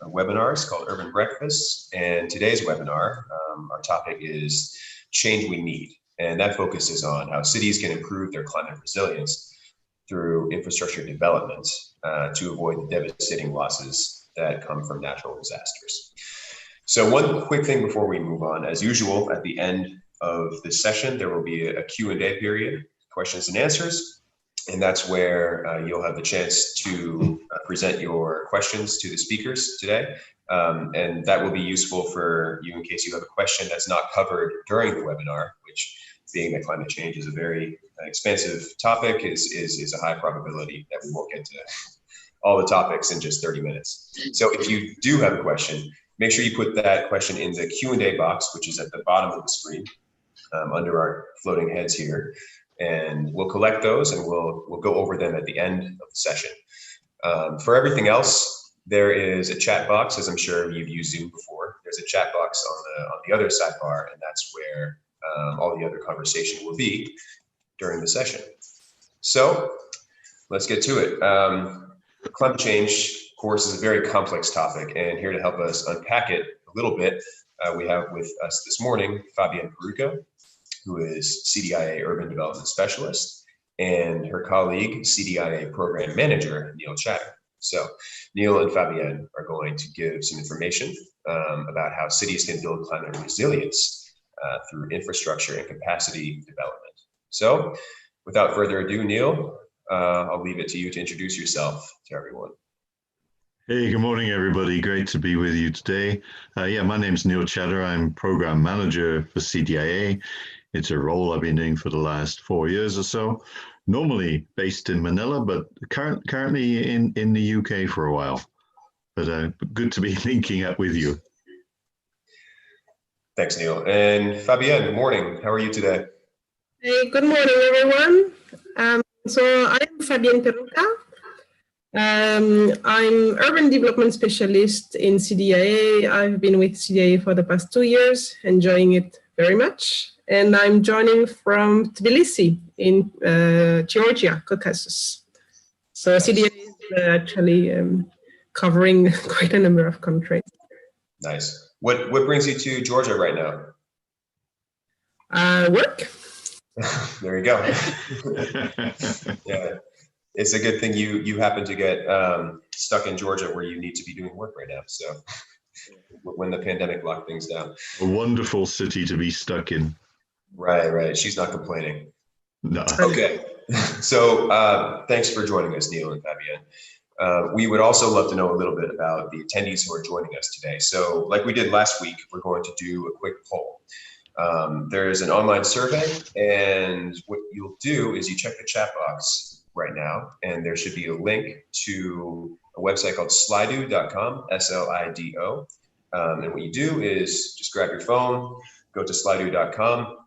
webinars called Urban Breakfasts, and today's webinar, our topic is Change We Need, and that focuses on how cities can improve their climate resilience through infrastructure development to avoid the devastating losses that come from natural disasters. So one quick thing before we move on, as usual, at the end of this session, there will be a Q&A period, questions and answers. And that's where you'll have the chance to present your questions to the speakers today. And that will be useful for you in case you have a question that's not covered during the webinar, which, being that climate change is a very expansive topic, is a high probability that we won't get to all the topics in just 30 minutes. So if you do have a question, make sure you put that question in the Q&A box, which is at the bottom of the screen under our floating heads here. And we'll collect those and we'll go over them at the end of the session. For everything else, there is a chat box, as I'm sure you've used Zoom before. There's a chat box on the other sidebar, and that's where all the other conversation will be during the session. So let's get to it. Climate change, of course, is a very complex topic, and here to help us unpack it a little bit, we have with us this morning Fabienne Peruca, who is CDIA Urban Development Specialist, and her colleague, CDIA Program Manager, Neil Chatter. So Neil and Fabienne are going to give some information about how cities can build climate resilience through infrastructure and capacity development. So without further ado, Neil, I'll leave it to you to introduce yourself to everyone. Hey, good morning, everybody. Great to be with you today. Yeah, my name's Neil Chatter. I'm Program Manager for CDIA. It's a role I've been doing for the last 4 years or so, normally based in Manila, but currently in the UK for a while. But good to be linking up with you. Thanks, Neil. And Fabienne, good morning. How are you today? Hey, good morning, everyone. So I'm Fabienne Peruca. I'm Urban Development Specialist in CDIA. I've been with CDIA for the past 2 years, enjoying it very much. And I'm joining from Tbilisi in Georgia, Caucasus. So CDIA is actually covering quite a number of countries. Nice. What brings you to Georgia right now? Work. There you go. Yeah, it's a good thing you happen to get stuck in Georgia where you need to be doing work right now. So when the pandemic locked things down. A wonderful city to be stuck in. Right. She's not complaining. No. Okay. So thanks for joining us, Neil and Fabienne. We would also love to know a little bit about the attendees who are joining us today. So like we did last week, we're going to do a quick poll. There's an online survey, and what you'll do is you check the chat box right now, and there should be a link to a website called slido.com, S-L-I-D-O. And what you do is just grab your phone, go to slido.com,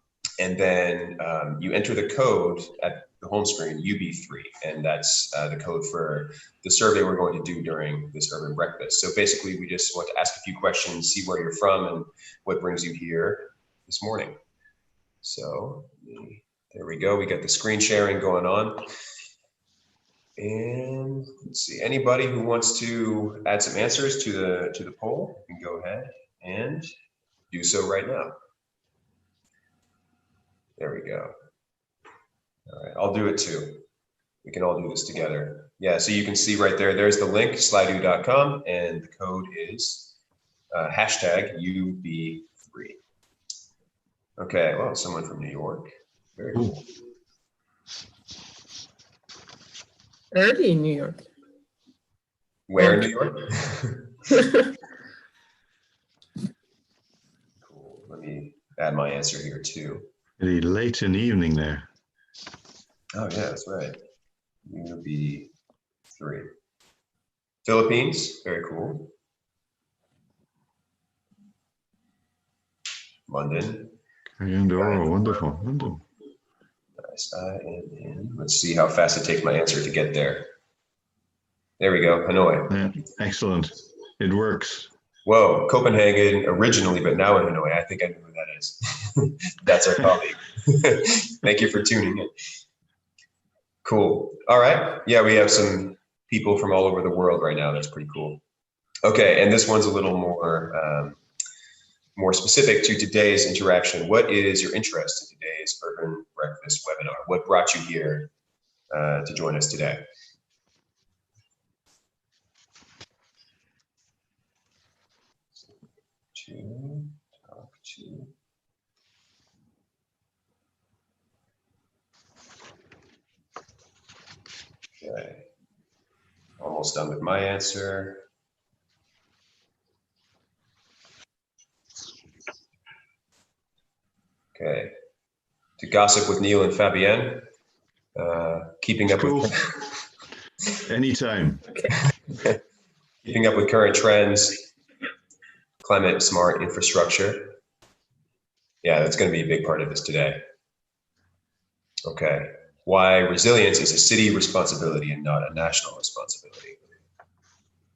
and then you enter the code at the home screen, UB3, and that's the code for the survey we're going to do during this Urban Breakfast. So basically, we just want to ask a few questions, see where you're from and what brings you here this morning. So there we go. We got the screen sharing going on. And let's see, anybody who wants to add some answers to the poll, you can go ahead and do so right now. There we go. All right, I'll do it too. We can all do this together. Yeah, so you can see right there, there's the link, slido.com, and the code is hashtag UB3. Okay, well, someone from New York. Very cool. Early in New York. Where in New York? Cool. Let me add my answer here too. Really late in the evening there. Oh yeah, that's right. UB3. Philippines, very cool. London. Wonderful. London. Nice. INN. Let's see how fast it takes my answer to get there. There we go, Hanoi. Yeah, excellent. It works. Whoa, Copenhagen originally, but now in Hanoi. I think I know who that is. That's our colleague. Thank you for tuning in. Cool. All right. Yeah, we have some people from all over the world right now. That's pretty cool. Okay, and this one's a little more specific to today's interaction. What is your interest in today's Urban Breakfast webinar? What brought you here to join us today? Okay, almost done with my answer. Okay, to gossip with Neil and Fabienne, keeping up cool. with Anytime. keeping up with current trends, climate smart infrastructure. Yeah, that's going to be a big part of this today. Okay, why resilience is a city responsibility and not a national responsibility.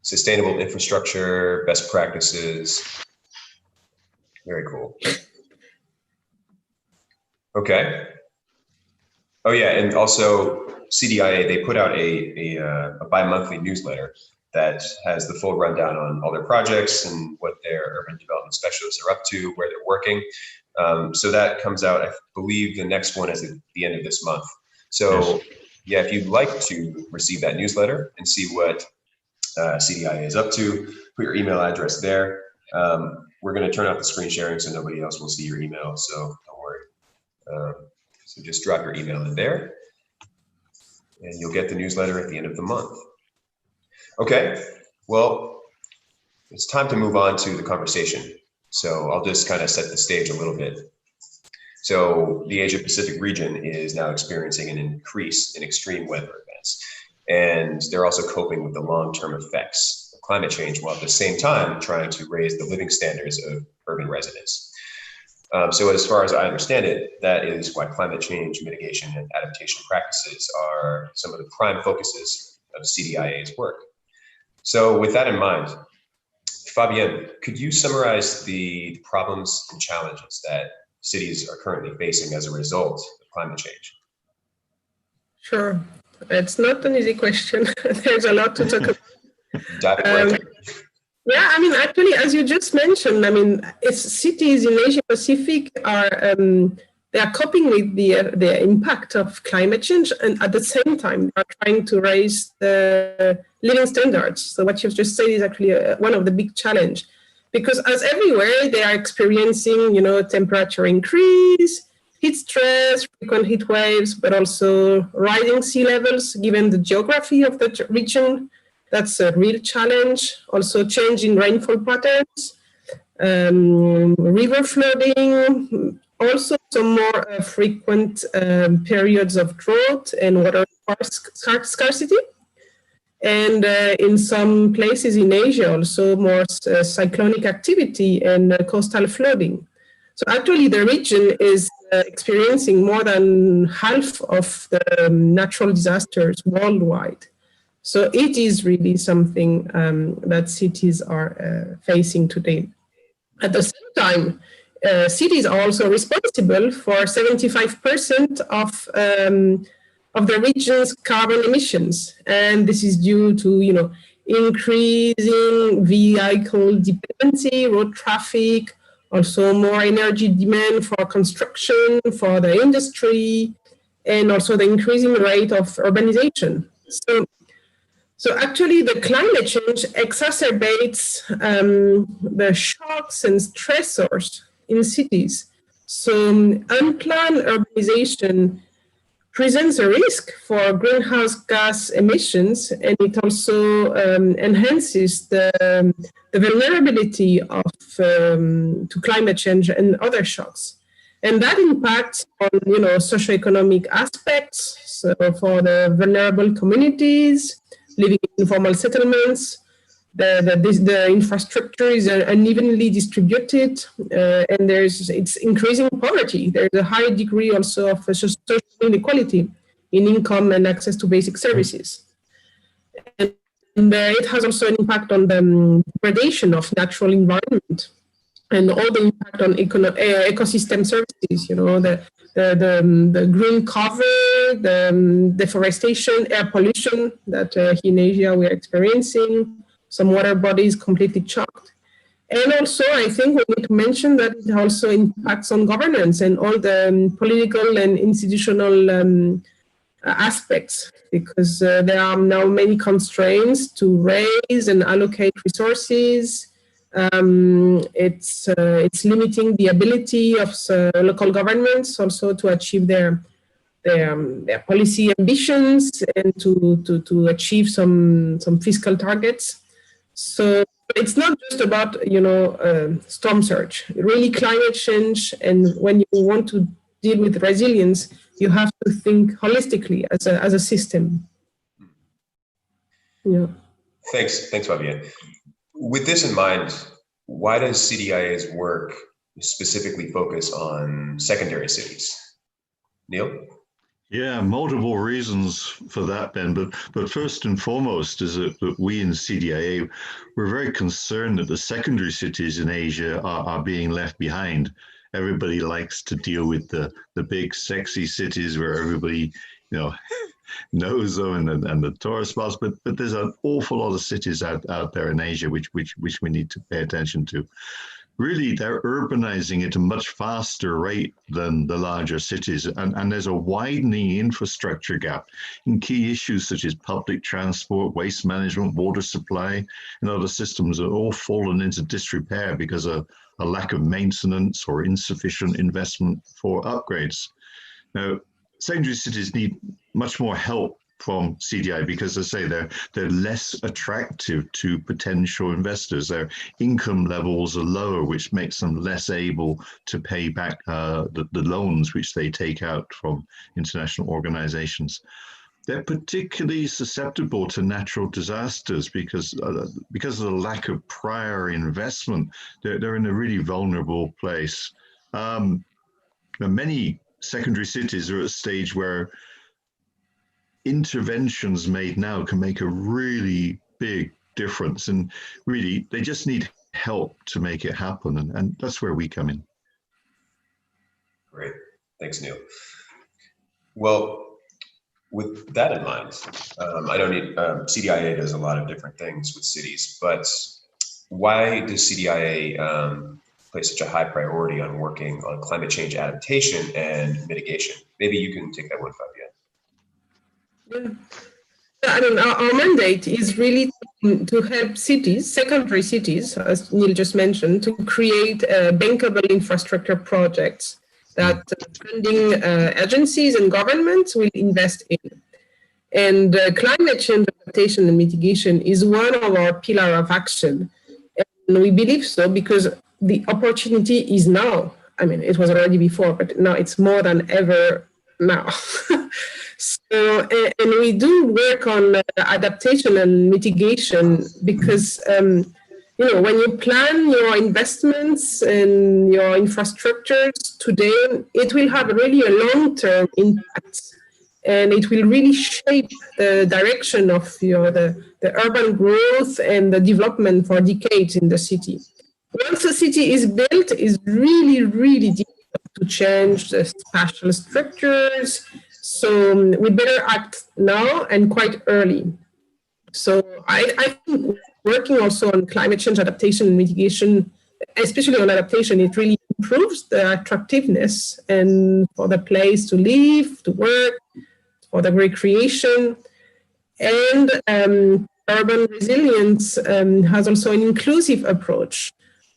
Sustainable infrastructure, best practices. Very cool. Okay. Oh yeah, and also CDIA, they put out a bi-monthly newsletter that has the full rundown on all their projects and what their urban development specialists are up to, where they're working. So that comes out, I believe the next one is at the end of this month. So yeah, if you'd like to receive that newsletter and see what CDIA is up to, put your email address there. We're going to turn off the screen sharing so nobody else will see your email, so don't worry. So just drop your email in there and you'll get the newsletter at the end of the month. Okay, well, it's time to move on to the conversation. So I'll just kind of set the stage a little bit. So the Asia Pacific region is now experiencing an increase in extreme weather events, and they're also coping with the long-term effects of climate change while at the same time trying to raise the living standards of urban residents. So as far as I understand it, that is why climate change mitigation and adaptation practices are some of the prime focuses of CDIA's work. So with that in mind, Fabienne, could you summarize the problems and challenges that cities are currently facing as a result of climate change? Sure. It's not an easy question. There's a lot to talk about. Dive right in. Yeah, I mean, actually, as you just mentioned, I mean, cities in Asia Pacific are they are coping with the impact of climate change, and at the same time, they are trying to raise the living standards. So what you've just said is actually one of the big challenge, because as everywhere, they are experiencing, you know, temperature increase, heat stress, frequent heat waves, but also rising sea levels, given the geography of the region. That's a real challenge. Also change in rainfall patterns, river flooding, also some more frequent periods of drought and water scarcity. And in some places in Asia, also more cyclonic activity and coastal flooding. So actually the region is experiencing more than half of the natural disasters worldwide. So it is really something that cities are facing today. At the same time, cities are also responsible for 75% of the region's carbon emissions, and this is due to, you know, increasing vehicle dependency, road traffic, also more energy demand for construction, for the industry, and also the increasing rate of urbanization. So actually, the climate change exacerbates the shocks and stressors in cities. So unplanned urbanization presents a risk for greenhouse gas emissions, and it also enhances the vulnerability of to climate change and other shocks. And that impacts on, you know, socioeconomic aspects. So for the vulnerable communities living in informal settlements, the infrastructure is unevenly distributed, and it's increasing poverty. There's a high degree also of social inequality in income and access to basic services. And it has also an impact on the degradation of natural environment and all the impact on ecosystem services, you know, the green cover, the deforestation, air pollution that in Asia we're experiencing, some water bodies completely choked. And also, I think we need to mention that it also impacts on governance and all the political and institutional aspects, because there are now many constraints to raise and allocate resources. It's limiting the ability of local governments also to achieve their policy ambitions and to achieve some fiscal targets. So it's not just about storm surge. Really, climate change, and when you want to deal with resilience, you have to think holistically as a system. Yeah. Thanks, Fabienne. With this in mind, why does CDIA's work specifically focus on secondary cities? Neil? Yeah, multiple reasons for that, Ben. But first and foremost is that we in CDIA, we're very concerned that the secondary cities in Asia are being left behind. Everybody likes to deal with the big, sexy cities where everybody, knows them and the tourist spots. But there's an awful lot of cities out there in Asia which we need to pay attention to. Really, they're urbanizing at a much faster rate than the larger cities. And there's a widening infrastructure gap in key issues such as public transport, waste management, water supply, and other systems are all fallen into disrepair because of a lack of maintenance or insufficient investment for upgrades. Now, secondary cities need much more help from CDI because, as I say, they're less attractive to potential investors. Their income levels are lower, which makes them less able to pay back the loans which they take out from international organizations. They're particularly susceptible to natural disasters because of the lack of prior investment. They're in a really vulnerable place. Many secondary cities are at a stage where interventions made now can make a really big difference, and really they just need help to make it happen, and that's where we come in. Great, thanks, Neil. Well, with that in mind, CDIA does a lot of different things with cities, but why does CDIA place such a high priority on working on climate change adaptation and mitigation? Maybe you can take that one, Fabienne. Yeah. Our mandate is really to help cities, secondary cities, as Neil just mentioned, to create bankable infrastructure projects that funding agencies and governments will invest in. And climate change adaptation and mitigation is one of our pillars of action. And we believe so because the opportunity is now. I mean, it was already before, but now it's more than ever now. So, and we do work on adaptation and mitigation because, when you plan your investments and your infrastructures today, it will have really a long-term impact, and it will really shape the direction of the urban growth and the development for decades in the city. Once a city is built, it's really, really difficult to change the spatial structures. So we better act now and quite early. So I think working also on climate change adaptation and mitigation, especially on adaptation, it really improves the attractiveness and for the place to live, to work, for the recreation. And urban resilience has also an inclusive approach.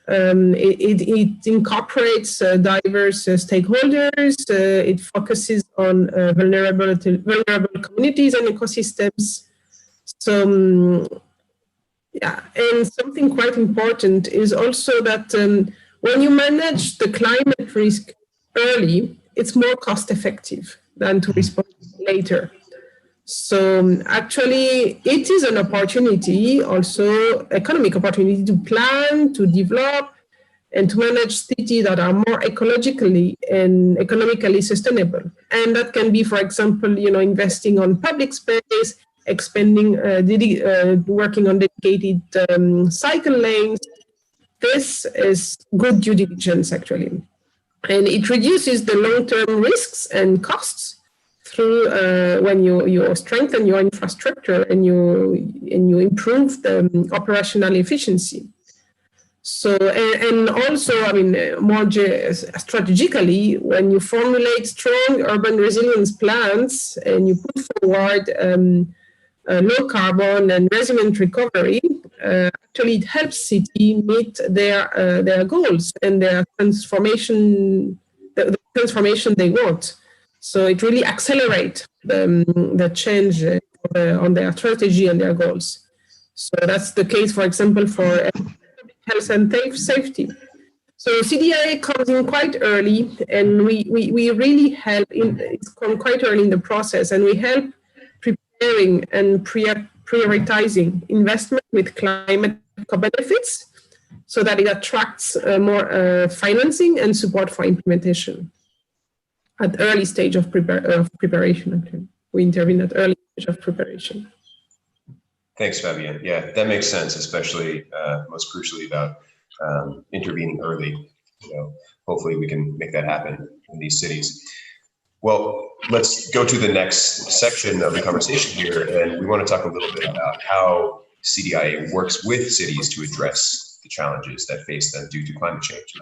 It incorporates diverse stakeholders. It focuses on vulnerable communities and ecosystems. So, and something quite important is also that when you manage the climate risk early, it's more cost effective than to respond later. So actually, it is an opportunity, also economic opportunity, to plan, to develop, and to manage cities that are more ecologically and economically sustainable. And that can be, for example, investing on public space, expanding, working on dedicated cycle lanes. This is good due diligence, actually. And it reduces the long-term risks and costs through when you strengthen your infrastructure and you improve the operational efficiency. So, and also, I mean, more strategically, when you formulate strong urban resilience plans and you put forward low carbon and resilient recovery, actually it helps city meet their goals and their transformation, the transformation they want. So it really accelerates the change on their strategy and their goals. So that's the case, for example, for health and safety. So CDIA comes in quite early, and we really help it's come quite early in the process, and we help preparing and prioritizing investment with climate co-benefits so that it attracts more financing and support for implementation at early stage of preparation. Actually, we intervene at early stage of preparation. Thanks, Fabienne. Yeah, that makes sense, especially most crucially about intervening early. Hopefully we can make that happen in these cities. Well, let's go to the next section of the conversation here, and we want to talk a little bit about how CDIA works with cities to address the challenges that face them due to climate change.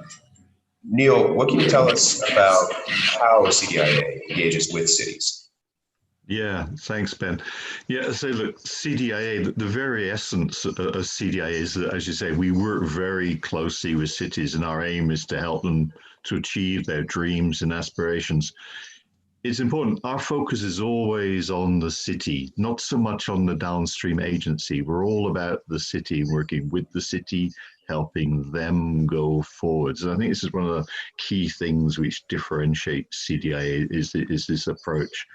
Neil, what can you tell us about how CDIA engages with cities? Yeah, thanks, Ben. Yeah, so look, CDIA, the very essence of CDIA is that, as you say, we work very closely with cities, and our aim is to help them to achieve their dreams and aspirations. It's important. Our focus is always on the city, not so much on the downstream agency. We're all about the city, working with the city, helping them go forwards. And I think this is one of the key things which differentiate CDIA is this approach.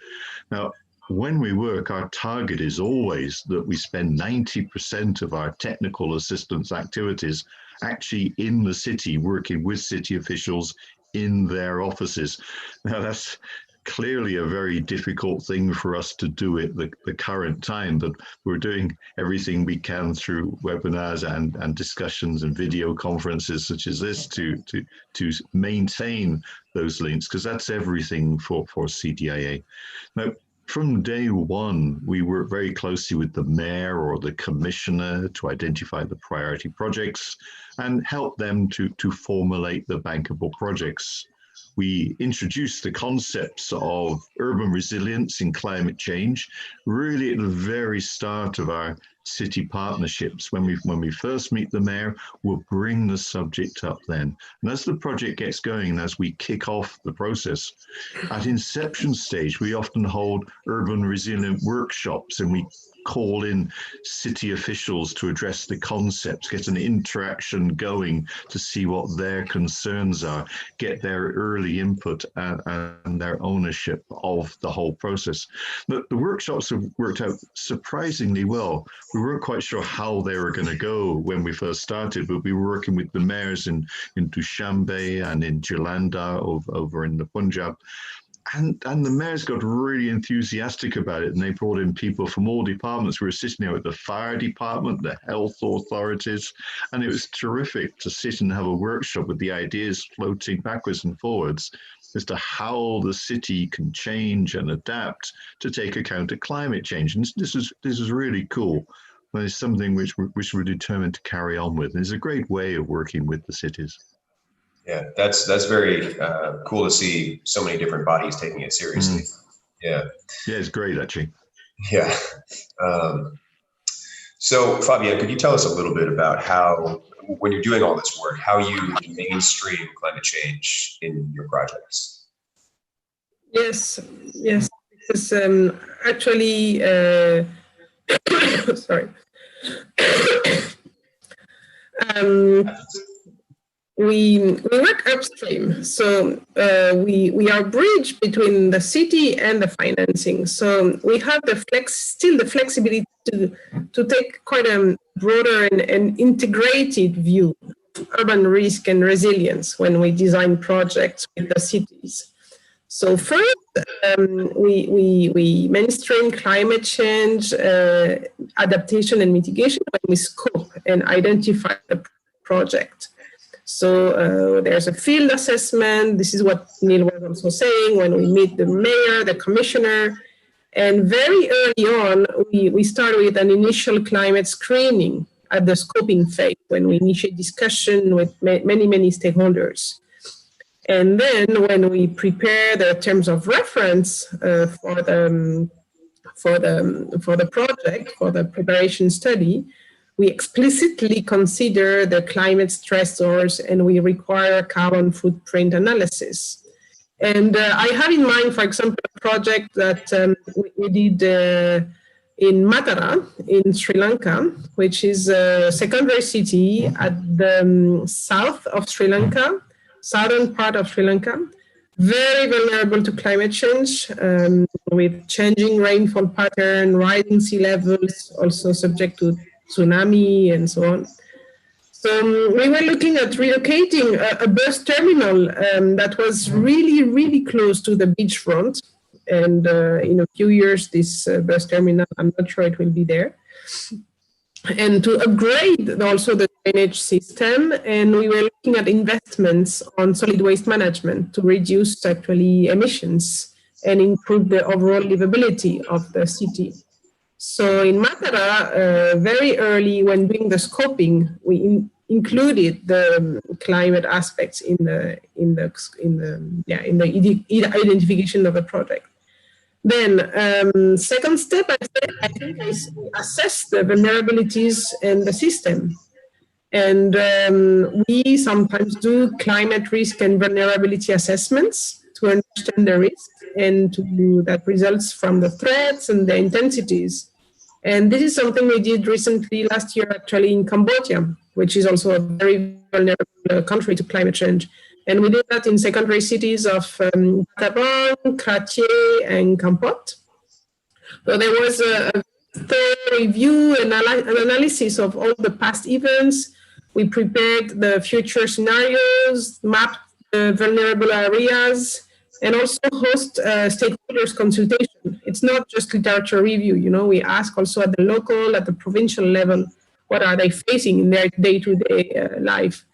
Now, when we work, our target is always that we spend 90% of our technical assistance activities actually in the city, working with city officials in their offices. Now, that's clearly a very difficult thing for us to do at the current time, but we're doing everything we can through webinars and discussions and video conferences such as this to maintain those links, because that's everything for CDIA. Now, from day one, we work very closely with the mayor or the commissioner to identify the priority projects and help them to formulate the bankable projects. We introduced the concepts of urban resilience in climate change really at the very start of our city partnerships. When we first meet the mayor, we'll bring the subject up then. And as the project gets going and as we kick off the process, at inception stage, we often hold urban resilient workshops, and we call in city officials to address the concepts, get an interaction going to see what their concerns are, get their early input and their ownership of the whole process. But the workshops have worked out surprisingly well. We weren't quite sure how they were going to go when we first started, but we were working with the mayors in Dushanbe and in Jalandhar over in the Punjab. And the mayors got really enthusiastic about it, and they brought in people from all departments. We were sitting there with the fire department, the health authorities, and it was terrific to sit and have a workshop with the ideas floating backwards and forwards as to how the city can change and adapt to take account of climate change. And this is really cool. And it's something which we're determined to carry on with. And it's a great way of working with the cities. Yeah, that's very cool to see so many different bodies taking it seriously. Yeah, it's great, actually. Yeah. So, Fabienne, could you tell us a little bit about how, when you're doing all this work, how you mainstream climate change in your projects? Yes, because actually, sorry. We work upstream, so we are a bridge between the city and the financing. So we have still the flexibility to take quite a broader and integrated view of urban risk and resilience when we design projects with the cities. So first, we mainstream climate change, adaptation and mitigation when we scope and identify the project. So there's a field assessment. This is what Neil was also saying when we meet the mayor, the commissioner. And very early on, we start with an initial climate screening at the scoping phase when we initiate discussion with many stakeholders. And then when we prepare the terms of reference for the project, for the preparation study, we explicitly consider the climate stressors and we require carbon footprint analysis. And I have in mind, for example, a project that we did in Matara in Sri Lanka, which is a secondary city at the south of Sri Lanka, southern part of Sri Lanka, very vulnerable to climate change, with changing rainfall pattern, rising sea levels, also subject to tsunami and so on. So we were looking at relocating a bus terminal that was really close to the beachfront. And in a few years, this bus terminal, I'm not sure it will be there. And to upgrade also the drainage system. And we were looking at investments on solid waste management to reduce actually emissions and improve the overall livability of the city. So in Matara, very early when doing the scoping, we included the climate aspects in the identification of the project. Then second step, I think is assess the vulnerabilities in the system. And we sometimes do climate risk and vulnerability assessments to understand the risk and that results from the threats and the intensities. And this is something we did recently last year, actually, in Cambodia, which is also a very vulnerable country to climate change. And we did that in secondary cities of Battambang, Kratie, and Kampot. So there was a thorough review and an analysis of all the past events. We prepared the future scenarios, mapped the vulnerable areas, and also host stakeholders consultation. It's not just literature review, we ask also at the local, at the provincial level, what are they facing in their day-to-day life.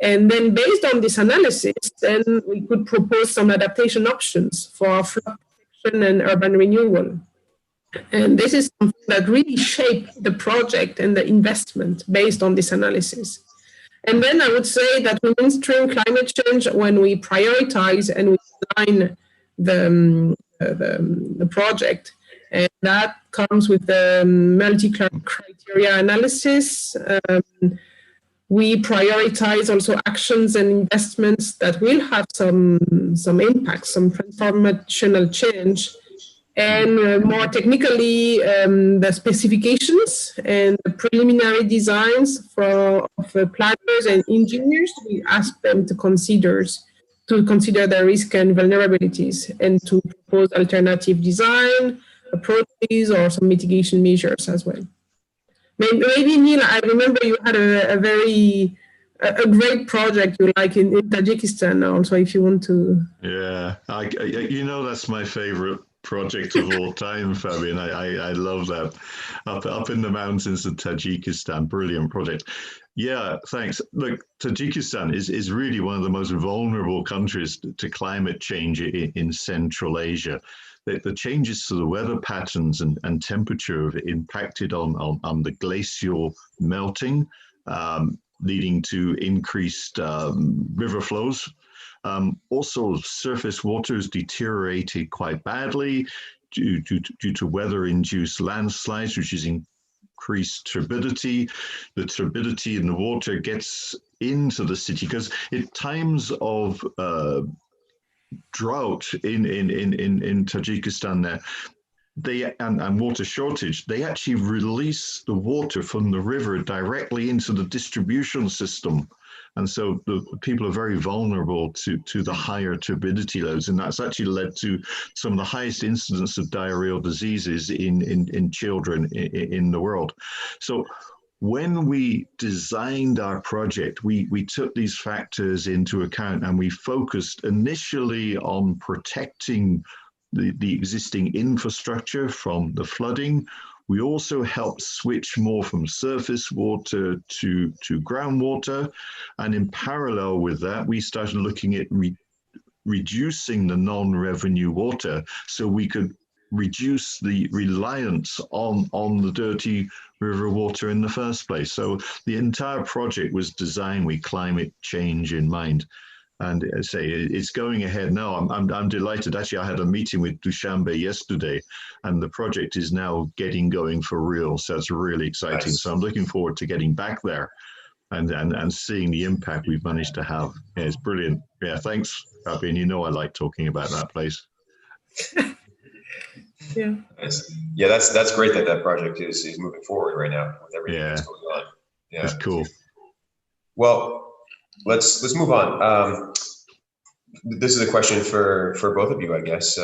And then based on this analysis, then we could propose some adaptation options for flood protection and urban renewal. And this is something that really shaped the project and the investment based on this analysis. And then I would say that we mainstream climate change when we prioritize and we design the project. And that comes with the multi-criteria analysis. We prioritize also actions and investments that will have some impact, some transformational change. And more technically, the specifications and the preliminary designs of planners and engineers, we ask them to consider the risk and vulnerabilities and to propose alternative design approaches or some mitigation measures as well. Maybe Neil, I remember you had a great project you like in Tajikistan also, if you want to. Yeah, that's my favorite project of all time, Fabian. I love that. Up in the mountains of Tajikistan, brilliant project. Yeah, thanks. Look, Tajikistan is really one of the most vulnerable countries to climate change in Central Asia. The changes to the weather patterns and temperature have impacted on the glacial melting, leading to increased river flows. Also, surface waters deteriorated quite badly due to weather-induced landslides, which is increased turbidity. The turbidity in the water gets into the city because at times of drought in Tajikistan and water shortage, they actually release the water from the river directly into the distribution system. And so the people are very vulnerable to the higher turbidity loads. And that's actually led to some of the highest incidence of diarrheal diseases in children in the world. So when we designed our project, we took these factors into account and we focused initially on protecting the existing infrastructure from the flooding. We also helped switch more from surface water to groundwater. And in parallel with that, we started looking at reducing the non-revenue water so we could reduce the reliance on the dirty river water in the first place. So the entire project was designed with climate change in mind. And I say it's going ahead now. I'm delighted. Actually, I had a meeting with Dushanbe yesterday, and the project is now getting going for real. So it's really exciting. Nice. So I'm looking forward to getting back there and seeing the impact we've managed to have. Yeah, it's brilliant. Yeah, thanks, Fabian. You know I like talking about that place. Yeah. Nice. Yeah, that's great that project is moving forward right now with everything that's going on. Yeah, it's cool. Well, let's move on. This is a question for both of you, I guess.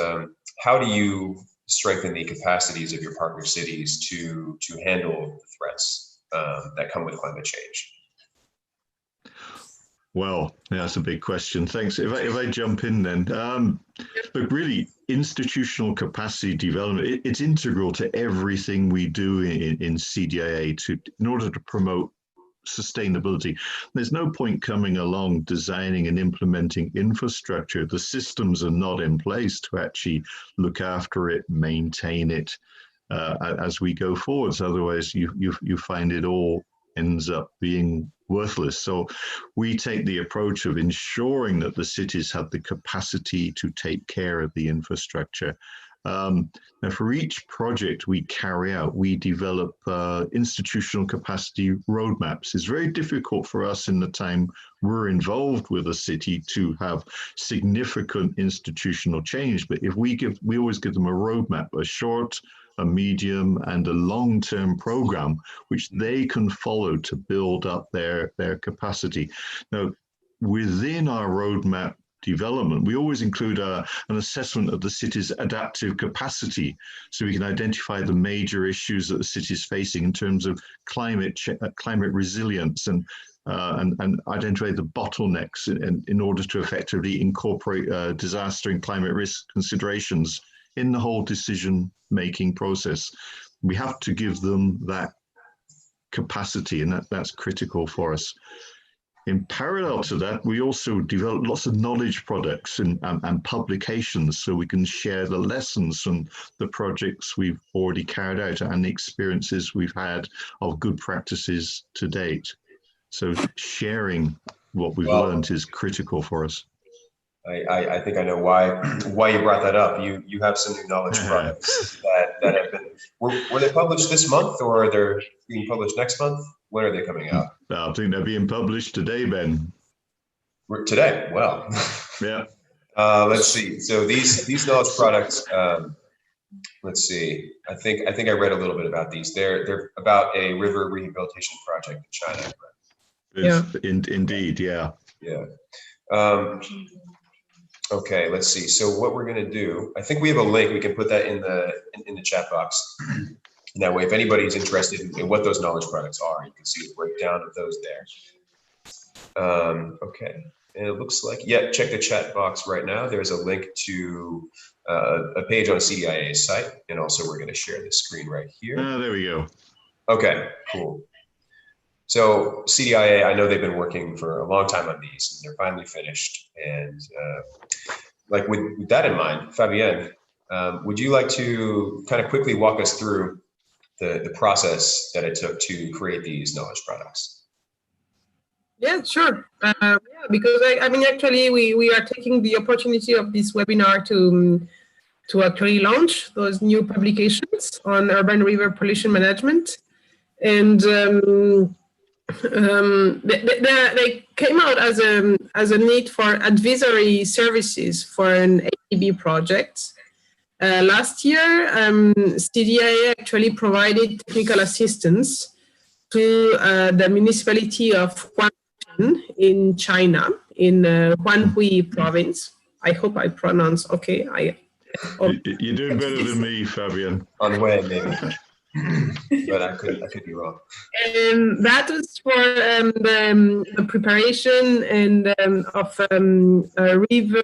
How do you strengthen the capacities of your partner cities to handle the threats that come with climate change? Well, yeah, that's a big question. Thanks. If I jump in then, look, really, institutional capacity development, it's integral to everything we do in CDIA in order to promote sustainability. There's no point coming along designing and implementing infrastructure. The systems are not in place to actually look after it, maintain it as we go forwards. Otherwise, you find it all ends up being worthless. So we take the approach of ensuring that the cities have the capacity to take care of the infrastructure. Now, for each project we carry out, we develop institutional capacity roadmaps. It's very difficult for us in the time we're involved with a city to have significant institutional change. But if we always give them a roadmap, a short, a medium, and a long-term program, which they can follow to build up their capacity. Now, within our roadmap development, we always include an assessment of the city's adaptive capacity, so we can identify the major issues that the city is facing in terms of climate resilience and identify the bottlenecks in order to effectively incorporate disaster and climate risk considerations in the whole decision-making process. We have to give them that capacity, and that's critical for us. In parallel to that, we also develop lots of knowledge products and publications so we can share the lessons from the projects we've already carried out and the experiences we've had of good practices to date. So sharing what we've learned is critical for us. I think I know why you brought that up. You have some new knowledge products that have been, were they published this month, or are they being published next month? When are they coming out? I think they're being published today, Ben. Today? Well. Yeah. Let's see. So these knowledge products, let's see. I think I read a little bit about these. They're about a river rehabilitation project in China. Yeah. Indeed, yeah. Yeah. Okay, let's see. So what we're going to do, I think we have a link. We can put that in the chat box. And that way, if anybody's interested in what those knowledge products are, you can see the breakdown of those there. Okay, and it looks like, yeah, check the chat box right now. There's a link to a page on CDIA's site, and also we're going to share the screen right here. There we go. Okay, cool. So CDIA, I know they've been working for a long time on these, and they're finally finished. And like with that in mind, Fabienne, would you like to kind of quickly walk us through the process that it took to create these knowledge products? Yeah, sure. Yeah, because I mean, actually, we are taking the opportunity of this webinar to actually launch those new publications on urban river pollution management, and they came out as a need for advisory services for an ADB project. Last year, CDIA actually provided technical assistance to the municipality of Guangdong in China, in Huanhui province. I hope I pronounce okay. You're doing better than me, Fabian. Anhui, maybe. But I could be wrong. And that was for the preparation and of a river,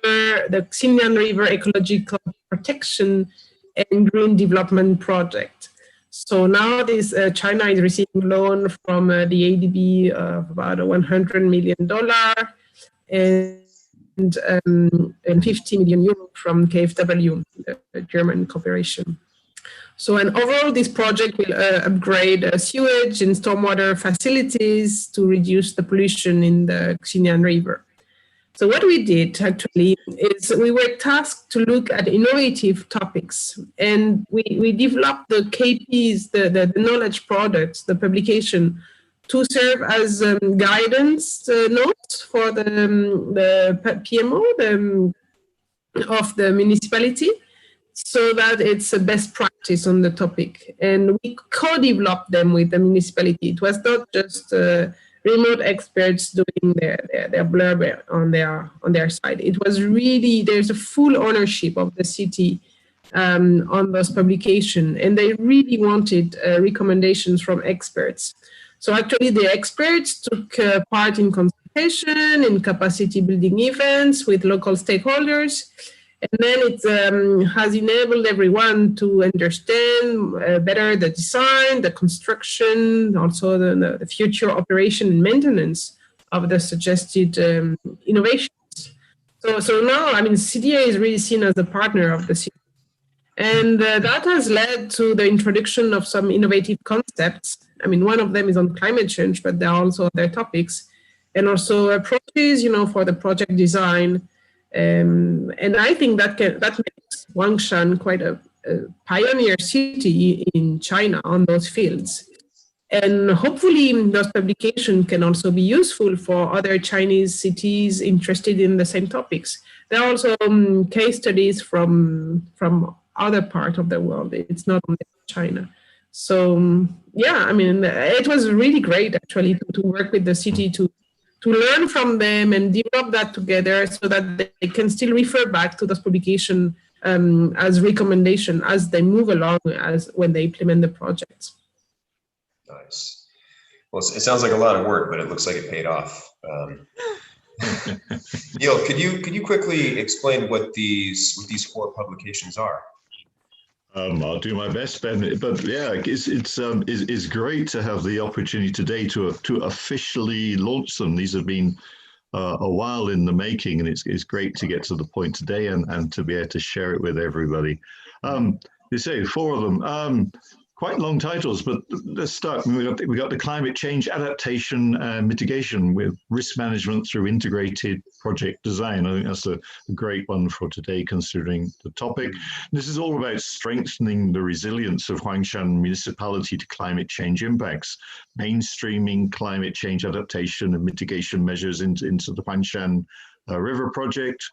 the Xinjiang River Ecological Protection and Green Development Project. So now this China is receiving loan from the ADB of about $100 million and 50 million euro from KfW, the German corporation. So, and overall, this project will upgrade sewage and stormwater facilities to reduce the pollution in the Xinjiang River. So what we did actually is we were tasked to look at innovative topics, and we developed the KPs, the knowledge products, the publication, to serve as guidance notes for the PMO of the municipality, so that it's a best practice on the topic. And we co-developed them with the municipality. It was not just remote experts doing their blurb on their side. It was really, there's a full ownership of the city on those publications, and they really wanted recommendations from experts. So actually the experts took part in consultation, in capacity building events with local stakeholders, and then it has enabled everyone to understand better the design, the construction, also the future operation and maintenance of the suggested innovations. So now, I mean, CDIA is really seen as a partner of the city. And that has led to the introduction of some innovative concepts. I mean, one of them is on climate change, but there are also other topics, and also approaches, for the project design. And I think that makes Huangshan quite a pioneer city in China on those fields. And hopefully those publications can also be useful for other Chinese cities interested in the same topics. There are also case studies from other parts of the world. It's not only China. So yeah, I mean, it was really great actually to work with the city to learn from them and develop that together, so that they can still refer back to those publications as recommendation as they move along, as when they implement the projects. Nice. Well, it sounds like a lot of work, but it looks like it paid off. Neil, could you quickly explain what these 4 publications are? I'll do my best, Ben. But yeah, it's great to have the opportunity today to officially launch them. These have been a while in the making, and it's great to get to the point today and to be able to share it with everybody. You say 4 of them. Quite long titles, but let's start. We got the climate change adaptation and mitigation with risk management through integrated project design. I think that's a great one for today, considering the topic. This is all about strengthening the resilience of Huangshan municipality to climate change impacts, mainstreaming climate change adaptation and mitigation measures into the Huangshan River project,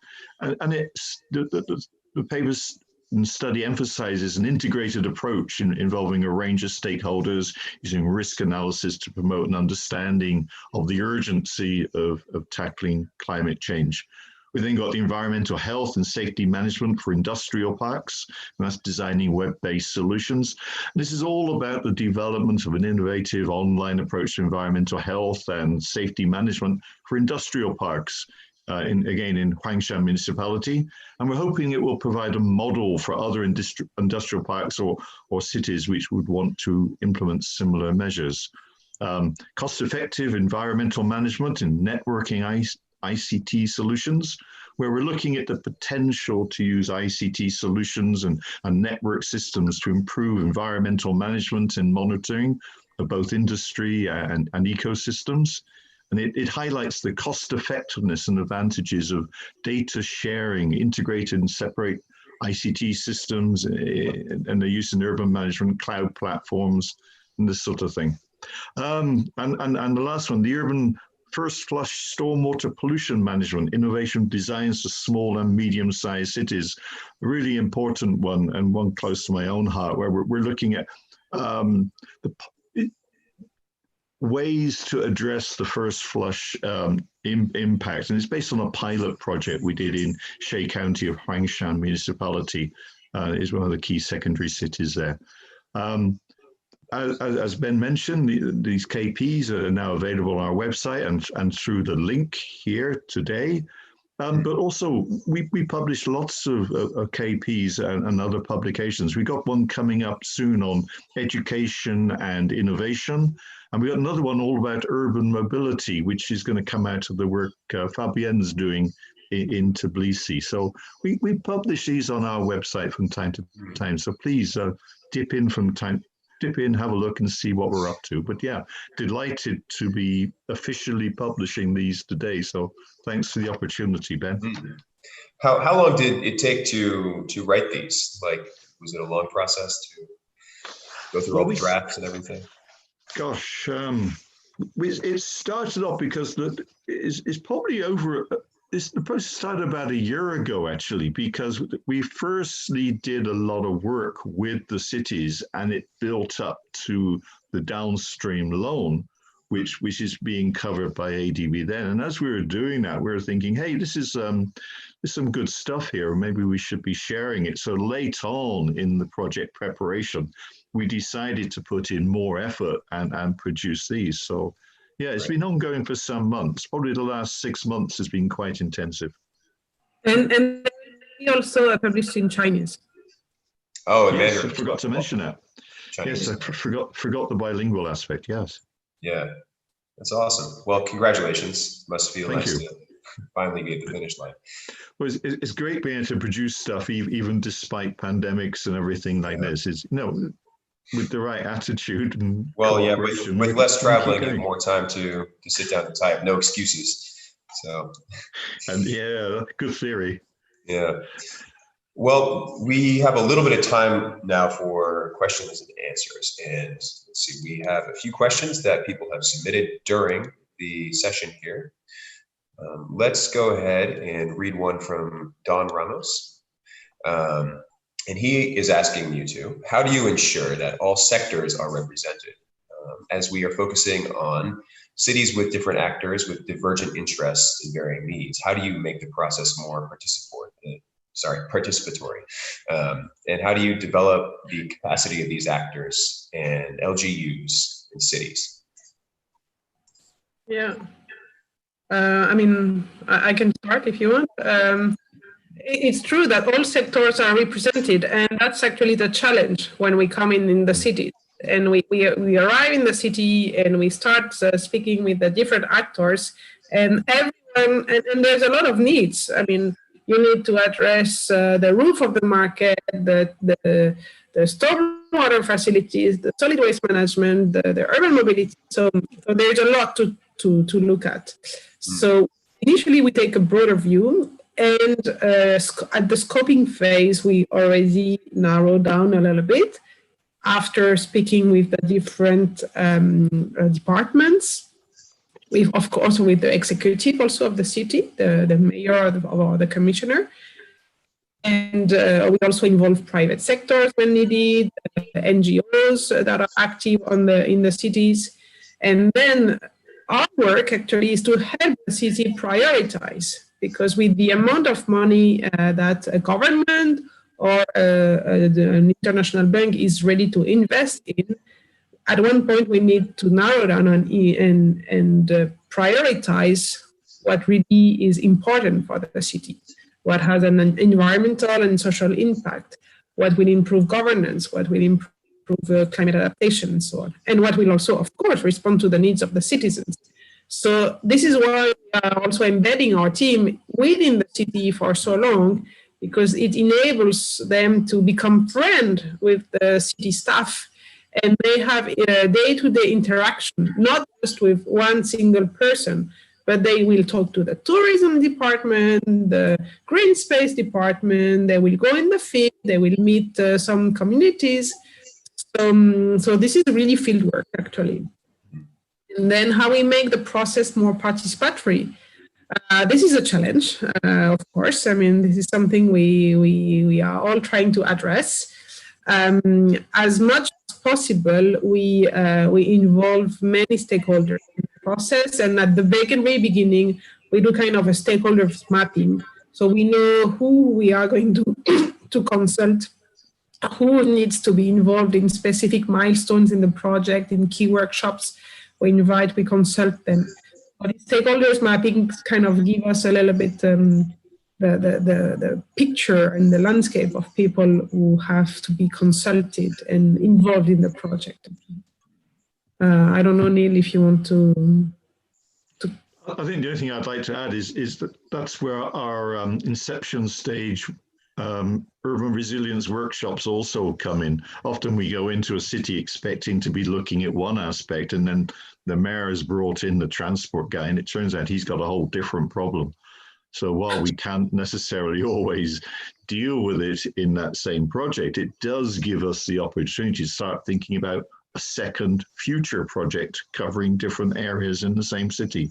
and it's the paper's and study emphasizes an integrated approach involving a range of stakeholders, using risk analysis to promote an understanding of the urgency of tackling climate change. We then got the environmental health and safety management for industrial parks, and that's designing web-based solutions. This is all about the development of an innovative online approach to environmental health and safety management for industrial parks. In Huangshan municipality, and we're hoping it will provide a model for other industrial parks or cities which would want to implement similar measures. Cost-effective environmental management and networking ICT solutions, where we're looking at the potential to use ICT solutions and network systems to improve environmental management and monitoring of both industry and ecosystems. And it highlights the cost effectiveness and advantages of data sharing, integrated and separate ICT systems, and the use in urban management, cloud platforms, and this sort of thing. And the last one, the urban first flush stormwater pollution management, innovation designs for small and medium-sized cities, a really important one, and one close to my own heart, where we're looking at ways to address the first flush impact. And it's based on a pilot project we did in Shay County of Huangshan municipality. Is one of the key secondary cities there. As Ben mentioned, these KPs are now available on our website and through the link here today. But also, we publish lots of KPs and other publications. We got one coming up soon on education and innovation. And we got another one all about urban mobility, which is going to come out of the work Fabienne's doing in Tbilisi. So we publish these on our website from time to time. So please dip in, have a look and see what we're up to. But yeah, delighted to be officially publishing these today. So thanks for the opportunity, Ben. Mm-hmm. How long did it take to write these? Like, was it a long process to go through all the drafts and everything? Gosh, it started off because it's probably over. The process started about a year ago, actually, because we firstly did a lot of work with the cities, and it built up to the downstream loan, which is being covered by ADB then. And as we were doing that, we were thinking, hey, there's some good stuff here. Maybe we should be sharing it. So late on in the project preparation, we decided to put in more effort and produce these. So yeah, it's been ongoing for some months. Probably the last 6 months has been quite intensive. And we also published in Chinese. Oh, yes, Mandarin. I forgot to mention that. Chinese. Yes, I forgot the bilingual aspect. Yes. Yeah, that's awesome. Well, congratulations. Must feel Thank nice you. to finally get the finish line. Well, it's great being able to produce stuff even despite pandemics and everything like this. Is with the right attitude and with less traveling and more time to sit down and type, no excuses. So, and yeah, good theory. Yeah. Well, we have a little bit of time now for questions and answers, and let's see, we have a few questions that people have submitted during the session here. Let's go ahead and read one from Don Ramos. And he is asking you two, how do you ensure that all sectors are represented? As we are focusing on cities with different actors with divergent interests and varying needs, how do you make the process more participatory? And how do you develop the capacity of these actors and LGUs in cities? Yeah. I mean, I can start if you want. It's true that all sectors are represented, and that's actually the challenge when we come in the cities. And we arrive in the city and we start speaking with the different actors, and everyone, and there's a lot of needs. I mean, you need to address the roof of the market, the stormwater facilities, the solid waste management, the urban mobility. So there's a lot to look at. So initially we take a broader view, and at the scoping phase, we already narrow down a little bit after speaking with the different departments. We've, of course, with the executive also of the city, the mayor or the commissioner. And we also involve private sectors when needed, NGOs that are active in the cities. And then our work actually is to help the city prioritize, because with the amount of money that a government or an international bank is ready to invest in, at one point we need to narrow down and prioritize what really is important for the city, what has an environmental and social impact, what will improve governance, what will improve climate adaptation, and so on, and what will also, of course, respond to the needs of the citizens. So this is why we are also embedding our team within the city for so long, because it enables them to become friends with the city staff, and they have a day-to-day interaction, not just with one single person, but they will talk to the tourism department, the green space department, they will go in the field, they will meet some communities. So this is really field work, actually. And then how we make the process more participatory. This is a challenge, of course. I mean, this is something we are all trying to address. As much as possible, we involve many stakeholders in the process, and at the very beginning, we do kind of a stakeholders mapping. So we know who we are going to consult, who needs to be involved in specific milestones in the project, in key workshops. We consult them. But stakeholders mapping kind of give us a little bit the picture and the landscape of people who have to be consulted and involved in the project. I don't know, Neil, if you want to. I think the only thing I'd like to add is that that's where our inception stage urban resilience workshops also come in. Often we go into a city expecting to be looking at one aspect, and then the mayor has brought in the transport guy, and it turns out he's got a whole different problem. So while we can't necessarily always deal with it in that same project, it does give us the opportunity to start thinking about a second future project covering different areas in the same city.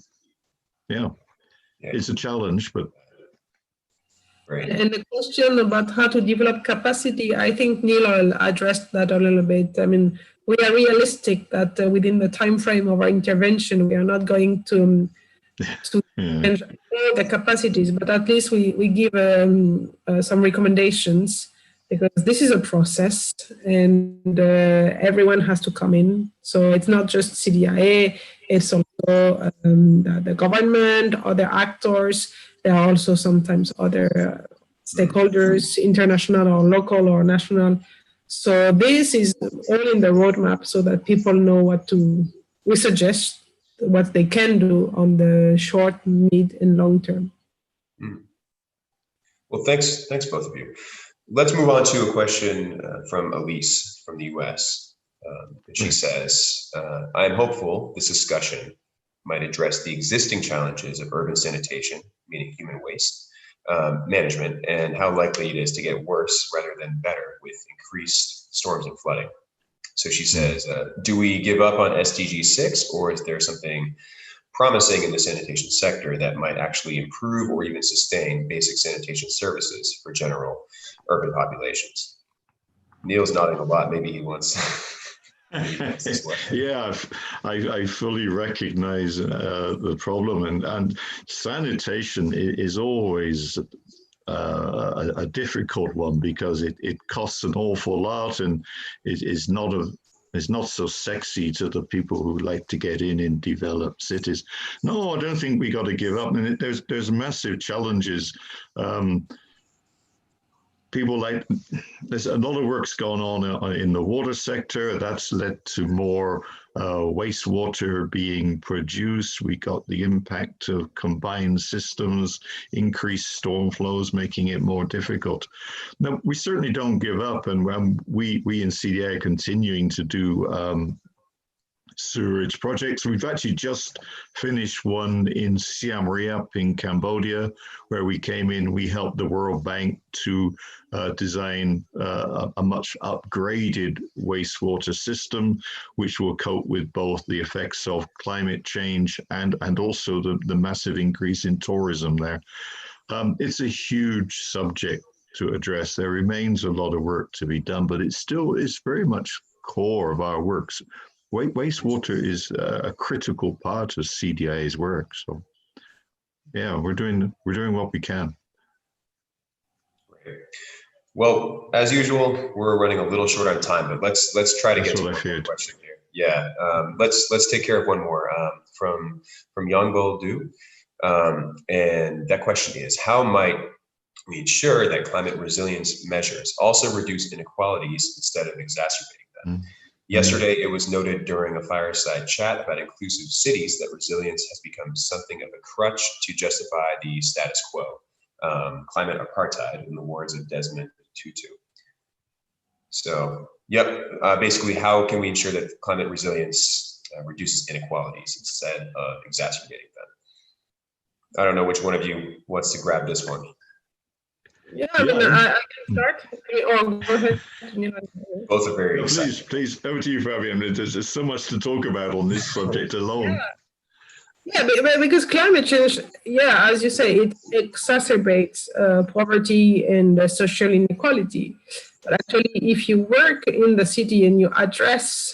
Yeah, it's a challenge, but. Right. And the question about how to develop capacity, I think Neil addressed that a little bit. I mean, we are realistic that within the time frame of our intervention, we are not going to change all the capacities, but at least we give some recommendations, because this is a process and everyone has to come in. So it's not just CDIA, it's also the government, other actors. There are also sometimes other stakeholders, international or local or national. So this is all in the roadmap so that people know we suggest what they can do on the short, mid, and long term. Well, thanks both of you. Let's move on to a question from Elise from the US. She says, I'm hopeful this discussion might address the existing challenges of urban sanitation, meaning human waste management, and how likely it is to get worse rather than better with increased storms and flooding. So she says, do we give up on SDG 6, or is there something promising in the sanitation sector that might actually improve or even sustain basic sanitation services for general urban populations? Neil's nodding a lot. Maybe he wants. Yeah, I fully recognize the problem, and sanitation is always a difficult one because it costs an awful lot, and it is not so sexy to the people who like to get in developed cities. No, I don't think we got to give up. And there's massive challenges. There's a lot of work's gone on in the water sector. That's led to more wastewater being produced. We got the impact of combined systems, increased storm flows, making it more difficult. Now, we certainly don't give up, and we in CDIA are continuing to do sewerage projects. We've actually just finished one in Siem Reap in Cambodia, where we came in, we helped the World Bank to design a much upgraded wastewater system, which will cope with both the effects of climate change and also the massive increase in tourism there. It's a huge subject to address. There remains a lot of work to be done, but it's very much core of our works. Wastewater is a critical part of CDIA's work. So, yeah, we're doing what we can. Great. Well, as usual, we're running a little short on time, but let's try to get to one more question here. Yeah, let's take care of one more from Yongbol Du, and that question is: how might we ensure that climate resilience measures also reduce inequalities instead of exacerbating them? Yesterday, it was noted during a fireside chat about inclusive cities that resilience has become something of a crutch to justify the status quo, climate apartheid, in the words of Desmond Tutu. So, basically, how can we ensure that climate resilience reduces inequalities instead of exacerbating them? I don't know which one of you wants to grab this one. Yeah, I can start. Or go ahead. Both are very exciting. Please, over to you, Fabian. There's so much to talk about on this subject alone. Yeah, because climate change, as you say, it exacerbates poverty and social inequality. But actually, if you work in the city and you address,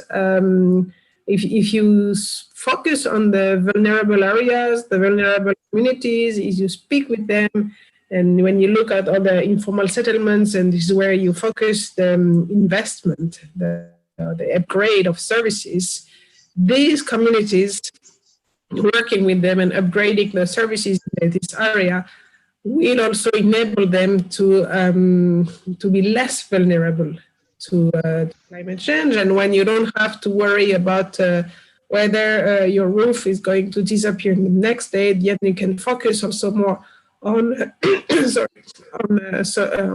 if you focus on the vulnerable areas, the vulnerable communities, if you speak with them, and when you look at other informal settlements, and this is where you focus the investment, the upgrade of services, these communities working with them and upgrading the services in this area will also enable them to be less vulnerable to climate change. And when you don't have to worry about whether your roof is going to disappear the next day, yet you can focus also more on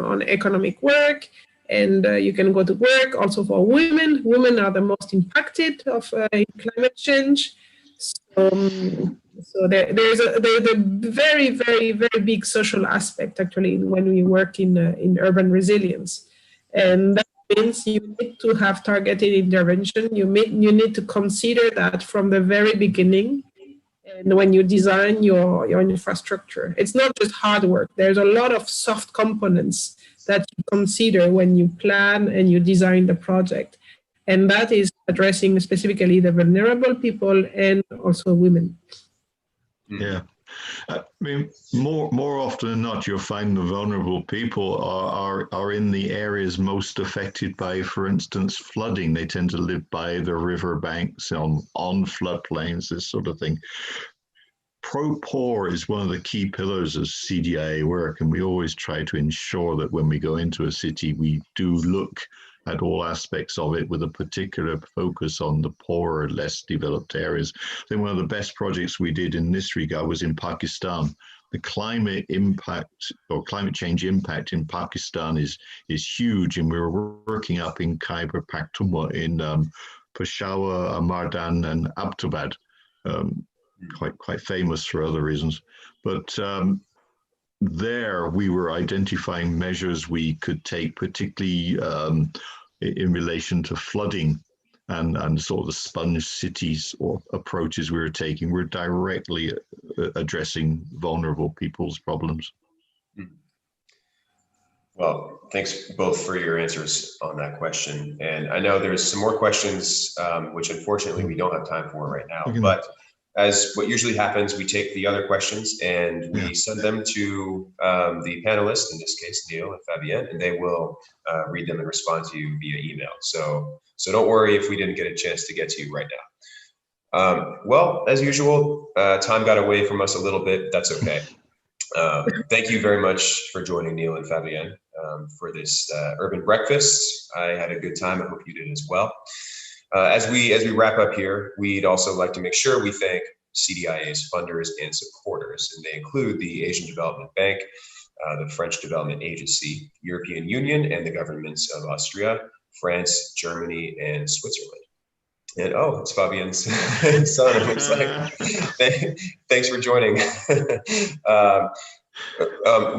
on economic work, and you can go to work. Also for women, women are the most impacted of climate change. So there's a very, very, very big social aspect actually when we work in urban resilience, and that means you need to have targeted intervention. You need to consider that from the very beginning, and when you design your infrastructure, it's not just hard work. There's a lot of soft components that you consider when you plan and you design the project. And that is addressing specifically the vulnerable people and also women. Yeah. I mean, more often than not, you'll find the vulnerable people are in the areas most affected by, for instance, flooding. They tend to live by the river banks, on floodplains, this sort of thing. Pro-poor is one of the key pillars of CDIA work, and we always try to ensure that when we go into a city, we do look at all aspects of it with a particular focus on the poorer, less developed areas. I think one of the best projects we did in this regard was in Pakistan. The climate impact or climate change impact in Pakistan is huge, and we were working up in Khyber Pakhtunkhwa, in Peshawar, Amardan, and Abbottabad, quite famous for other reasons. But there we were identifying measures we could take, particularly in relation to flooding and sort of the sponge cities or approaches we were taking. We're directly addressing vulnerable people's problems. Well, thanks both for your answers on that question. And I know there's some more questions, which unfortunately we don't have time for right now, but as what usually happens, we take the other questions and we send them to the panelists, in this case, Neil and Fabienne, and they will read them and respond to you via email. So don't worry if we didn't get a chance to get to you right now. Well, as usual, time got away from us a little bit. That's okay. Thank you very much for joining Neil and Fabienne for this urban breakfast. I had a good time. I hope you did as well. As we wrap up here, we'd also like to make sure we thank CDIA's funders and supporters, and they include the Asian Development Bank, the French Development Agency, European Union, and the governments of Austria, France, Germany, and Switzerland. And oh, it's Fabienne's son, it looks like. Thanks for joining.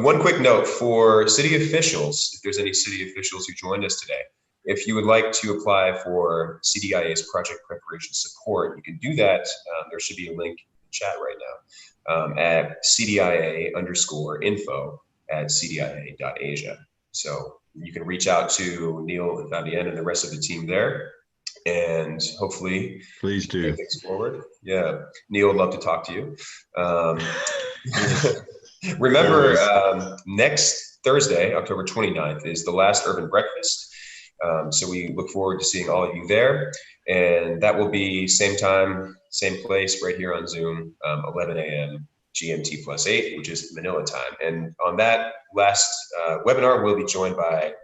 One quick note for city officials, if there's any city officials who joined us today. If you would like to apply for CDIA's project preparation support, you can do that. There should be a link in the chat right now at CDIA_info@cdia.asia. So you can reach out to Neil and Fabienne and the rest of the team there, and hopefully please do take things forward. Yeah, Neil would love to talk to you. Remember, next Thursday, October 29th, is the last Urban Breakfast. So we look forward to seeing all of you there, and that will be same time, same place, right here on Zoom, 11 a.m. GMT +8, which is Manila time. And on that last webinar, we'll be joined by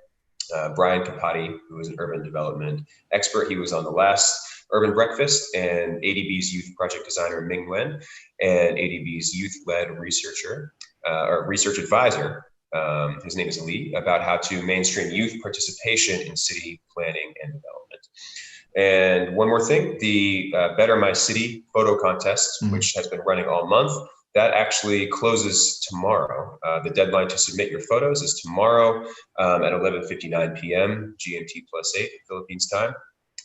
Brian Kapati, who is an urban development expert. He was on the last Urban Breakfast, and ADB's youth project designer Ming Wen, and ADB's youth-led researcher or research advisor. His name is Lee, about how to mainstream youth participation in city planning and development. And one more thing, the Better My City photo contest, which has been running all month, that actually closes tomorrow. The deadline to submit your photos is tomorrow at 11:59 p.m. GMT +8 Philippines time.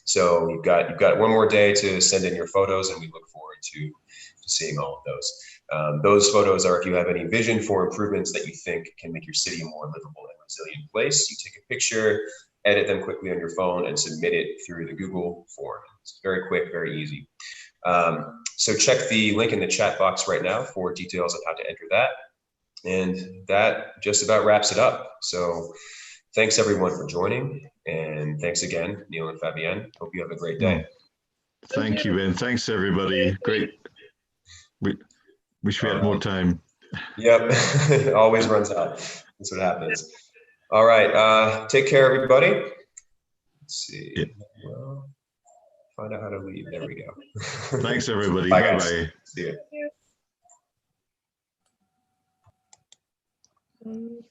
So you've got one more day to send in your photos, and we look forward to seeing all of those. Those photos are if you have any vision for improvements that you think can make your city a more livable and resilient place. You take a picture, edit them quickly on your phone, and submit it through the Google form. It's very quick, very easy. So check the link in the chat box right now for details on how to enter that. And that just about wraps it up. So thanks everyone for joining. And thanks again, Neil and Fabienne. Hope you have a great day. Thank you, Ben. Thanks, everybody. Great. Wish we had more time. Yep, always runs out. That's what happens. All right, take care, everybody. Let's see. Yeah. Well, find out how to leave. There we go. Thanks, everybody. Bye, Bye-bye. guys. See you.